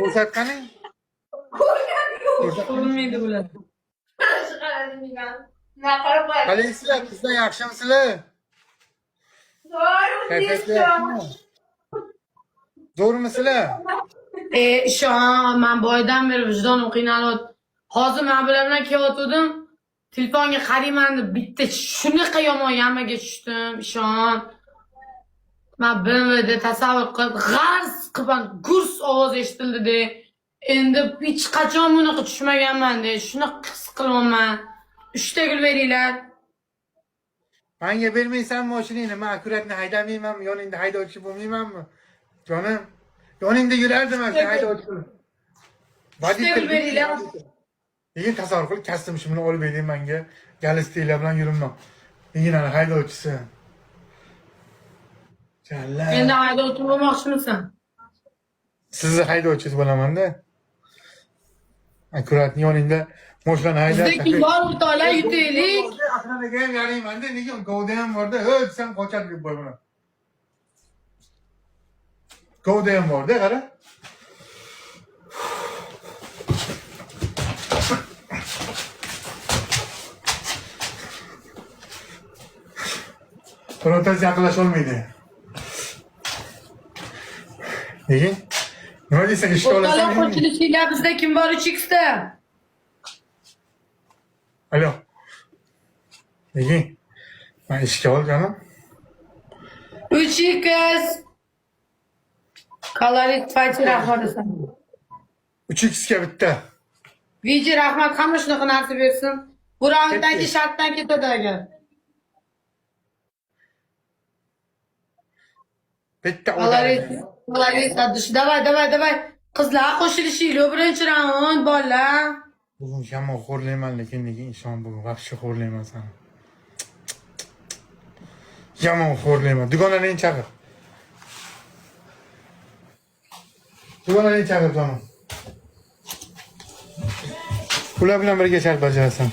Ko'rsatqaning. Ko'rinmaydi bular. Qalaysizlar, qizlar yaxshimisizlar? Kayfiyatlar yaxshimi? Zo'rmisizlar? Ishon, men boydan beri vijdonim qiynalib. Hozir men bular bilan kelayotgandim. Telefonga qarayman deb bitta shunaqa yomon yamaga tushdim, ishon. Men BMWda tasavvur qilib, g'ars qilib gurs ovoz eshitildi-da. Endi hech qachon bunaqa tushmaganman-da. Shunaqa his qilyapman. 3 ta gul beringlar. Menga bermaysanmi mashinangni? Men akkuratni haydamaymanmi? Yoningda haydovchi bo'lmaymanmi? Jonim, yoningda yurardim men haydovchi bo'lib. Voditelь beringlar. Lekin tasavvur qil, kastim shimni olib bering menga. Galisteylar bilan yuribman. Lekin ana haydovchisi. Jalla. Endi haydovchi bo'lmoqchimisan? Sizni haydovchingiz bo'laman-da. Akkurat yoningda mashina haydab. Bizdeki bor o'rtoqlar yutaylik. Aqlinaga ham yarayman-da, lekin govda ham bor-da. Hop, sen qochar deb qo'y buni. Govda ham bor-da, qara. Birortasi yaqinlasha olmaydi. Lekin nima deysan, ishga olasan? O'rtoqlar qo'shilishinglar bizda kim bor 3x da? Alo. Lekin men ishga ol jonim. 3x. Kalorit faychi rahmat esan. 3x ga bitta. Viji rahmat hamma shunaqa narsa bersin. Bu raunddagi shartdan ketadi agar. Bitta Kalorit, davay. Qizlar qo'shilishinglar birinchi raund bolalar. Bugun yomon xo'rlayman, lekin ishon bugun vaqtcha xo'rlayman seni. Yomon xo'rlayman. Dugonani chaqir. Dugonani chaqir jonim. Ular bilan birga shart bajarasan.